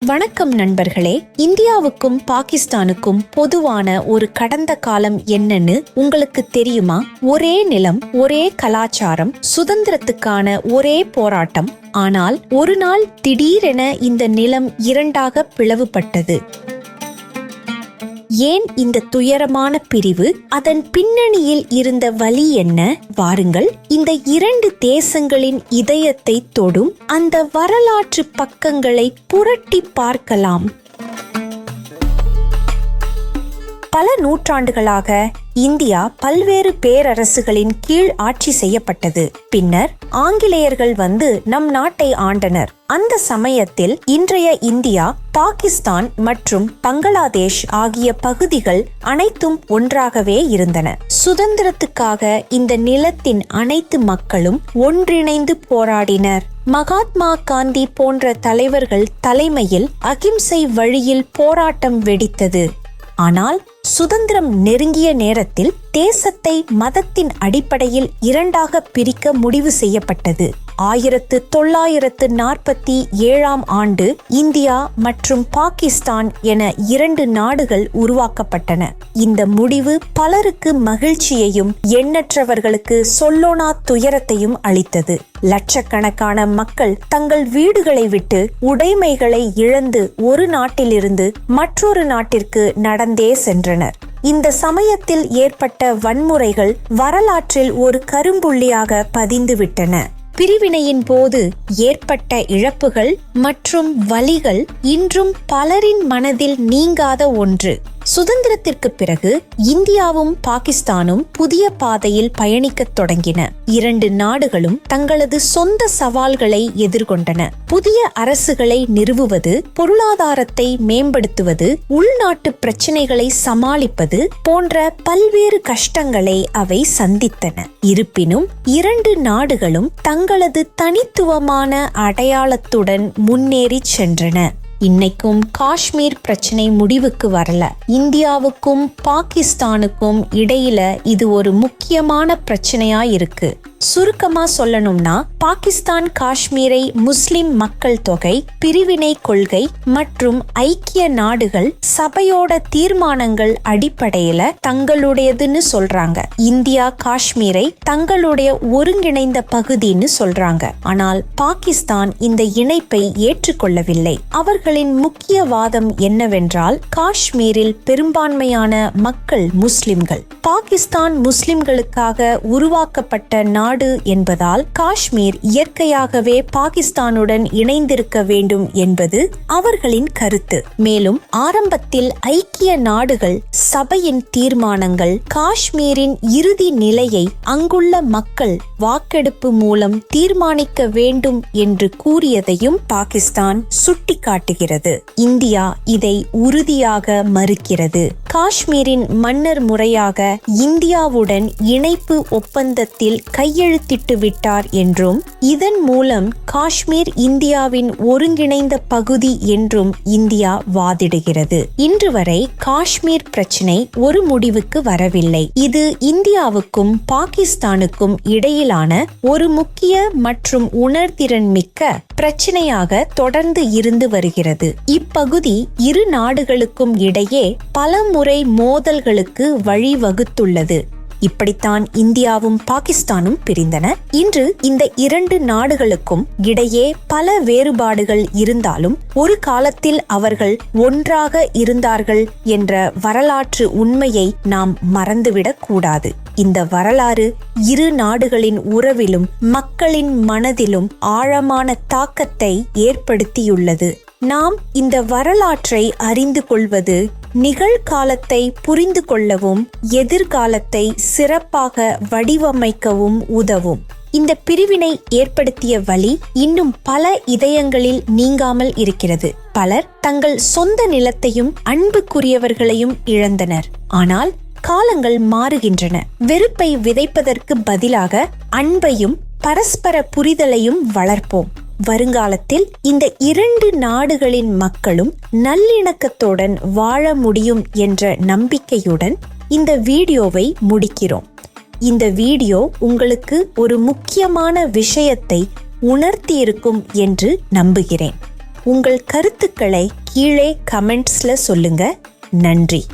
வணக்கம் நண்பர்களே. இந்தியாவுக்கும் பாகிஸ்தானுக்கும் பொதுவான ஒரு கடந்த காலம் என்னன்னு உங்களுக்கு தெரியுமா? ஒரே நிலம், ஒரே கலாச்சாரம், சுதந்திரத்துக்கான ஒரே போராட்டம். ஆனால் ஒரு நாள் திடீரென இந்த நிலம் இரண்டாக பிளவுபட்டது. ஏன் இந்த துயரமான பிரிவு? அதன் பின்னணியில் இருந்த வலி என்ன? வாருங்கள், இந்த இரண்டு தேசங்களின் இதயத்தை தொடும் அந்த வரலாற்று பக்கங்களை புரட்டி பார்க்கலாம். பல நூற்றாண்டுகளாக இந்தியா பல்வேறு பேரரசுகளின் கீழ் ஆட்சி செய்யப்பட்டது. பின்னர் ஆங்கிலேயர்கள் வந்து நம் நாட்டை ஆண்டனர். அந்த சமயத்தில் இன்றைய இந்தியா, பாகிஸ்தான் மற்றும் பங்களாதேஷ் ஆகிய பகுதிகள் அனைத்தும் ஒன்றாகவே இருந்தன. சுதந்திரத்துக்காக இந்த நிலத்தின் அனைத்து மக்களும் ஒன்றிணைந்து போராடினர். மகாத்மா காந்தி போன்ற தலைவர்கள் தலைமையில் அகிம்சை வழியில் போராட்டம் வெடித்தது. ஆனால் சுதந்திரம் நெருங்கிய நேரத்தில் தேசத்தை மதத்தின் அடிப்படையில் இரண்டாக பிரிக்க முடிவு செய்யப்பட்டது. 1947 ஆண்டு இந்தியா மற்றும் பாகிஸ்தான் என இரண்டு நாடுகள் உருவாக்கப்பட்டன. இந்த முடிவு பலருக்கு மகிழ்ச்சியையும் எண்ணற்றவர்களுக்கு சொல்லோனா துயரத்தையும் அளித்தது. லட்சக்கணக்கான மக்கள் தங்கள் வீடுகளை விட்டு உடைமைகளை இழந்து ஒரு நாட்டிலிருந்து மற்றொரு நாட்டிற்கு நடந்தே சென்றனர். இந்த சமயத்தில் ஏற்பட்ட வன்முறைகள் வரலாற்றில் ஒரு கரும்புள்ளியாக பதிந்துவிட்டன. பிரிவினையின் போது ஏற்பட்ட இழப்புகள் மற்றும் வலிகள் இன்றும் பலரின் மனதில் நீங்காத ஒன்று. சுதந்திரத்திற்கு பிறகு இந்தியாவும் பாகிஸ்தானும் புதிய பாதையில் பயணிக்கத் தொடங்கின. இரண்டு நாடுகளும் தங்களது சொந்த சவால்களை எதிர்கொண்டன. புதிய அரசுகளை நிறுவுவது, பொருளாதாரத்தை மேம்படுத்துவது, உள்நாட்டு பிரச்சினைகளை சமாளிப்பது போன்ற பல்வேறு கஷ்டங்களை அவை சந்தித்தன. இருப்பினும் இரண்டு நாடுகளும் தங்களது தனித்துவமான அடையாளத்துடன் முன்னேறி சென்றன. இன்னைக்கும் காஷ்மீர் பிரச்சனை முடிவுக்கு வரல. இந்தியாவுக்கும் பாகிஸ்தானுக்கும் இடையில இது ஒரு முக்கியமான பிரச்சனையா இருக்கு. சுருக்கமா சொல்லணும்னா, பாகிஸ்தான் காஷ்மீரை முஸ்லிம் மக்கள் தொகை, பிரிவினை கொள்கை மற்றும் ஐக்கிய நாடுகள் சபையோட தீர்மானங்கள் அடிப்படையில தங்களுடையதுன்னு சொல்றாங்க. இந்தியா காஷ்மீரை தங்களுடைய ஒருங்கிணைந்த பகுதின்னு சொல்றாங்க. ஆனால் பாகிஸ்தான் இந்த இணைப்பை ஏற்றுக்கொள்ளவில்லை. அவர்களின் முக்கிய வாதம் என்னவென்றால், காஷ்மீரில் பெரும்பான்மையான மக்கள் முஸ்லிம்கள். பாகிஸ்தான் முஸ்லிம்களுக்காக உருவாக்கப்பட்ட நாடு என்பதால் காஷ்மீர் இயற்கையாகவே பாகிஸ்தானுடன் இணைந்திருக்க வேண்டும் என்பது அவர்களின் கருத்து. மேலும் ஆரம்பத்தில் ஐக்கிய நாடுகள் சபையின் தீர்மானங்கள் காஷ்மீரின் இறுதி நிலையை அங்குள்ள மக்கள் வாக்கெடுப்பு மூலம் தீர்மானிக்க வேண்டும் என்று கூறியதையும் பாகிஸ்தான் சுட்டிக்காட்டுகிறது. இந்தியா இதை உறுதியாக மறுக்கிறது. காஷ்மீரின் மன்னர் முறையாக இந்தியாவுடன் இணைப்பு ஒப்பந்தத்தில் கையெழுத்திட்டு விட்டார் என்றும், இதன் மூலம் காஷ்மீர் இந்தியாவின் ஒருங்கிணைந்த பகுதி என்றும் இந்தியா வாதிடுகிறது. இன்று வரை காஷ்மீர் பிரச்சினை ஒரு முடிவுக்கு வரவில்லை. இது இந்தியாவுக்கும் பாகிஸ்தானுக்கும் இடையிலான ஒரு முக்கிய மற்றும் உணர்திறன் மிக்க பிரச்சனையாக தொடர்ந்து இருந்து வருகிறது. இப்பகுதி இரு நாடுகளுக்கும் இடையே பல முறை மோதல்களுக்கு வழிவகுத்துள்ளது. இப்படித்தான் இந்தியாவும் பாகிஸ்தானும் பிரிந்தன. இன்று இந்த இரண்டு நாடுகளுக்கும் இடையே பல வேறுபாடுகள் இருந்தாலும் ஒரு காலத்தில் அவர்கள் ஒன்றாக இருந்தார்கள் என்ற வரலாற்று உண்மையை நாம் மறந்துவிடக் கூடாது. இந்த வரலாறு இரு நாடுகளின் உறவிலும் மக்களின் மனதிலும் ஆழமான தாக்கத்தை ஏற்படுத்தியுள்ளது. நாம் இந்த வரலாற்றை அறிந்து கொள்வது நிகழ்காலத்தை புரிந்து கொள்ளவும் எதிர்காலத்தை சிறப்பாக வடிவமைக்கவும் உதவும். இந்த பிரிவினை ஏற்படுத்திய வலி இன்னும் பல இதயங்களில் நீங்காமல் இருக்கிறது. பலர் தங்கள் சொந்த நிலத்தையும் அன்புக்குரியவர்களையும் இழந்தனர். ஆனால் காலங்கள் மாறுகின்றன. வெறுப்பை விதைப்பதற்கு பதிலாக அன்பையும் பரஸ்பர புரிதலையும் வளர்ப்போம். வருங்காலத்தில் இந்த இரண்டு நாடுகளின் மக்களும் நல்லிணக்கத்துடன் வாழ முடியும் என்ற நம்பிக்கையுடன் இந்த வீடியோவை முடிக்கிறோம். இந்த வீடியோ உங்களுக்கு ஒரு முக்கியமான விஷயத்தை உணர்த்தியிருக்கும் என்று நம்புகிறேன். உங்கள் கருத்துக்களை கீழே கமெண்ட்ஸ்ல சொல்லுங்க. நன்றி.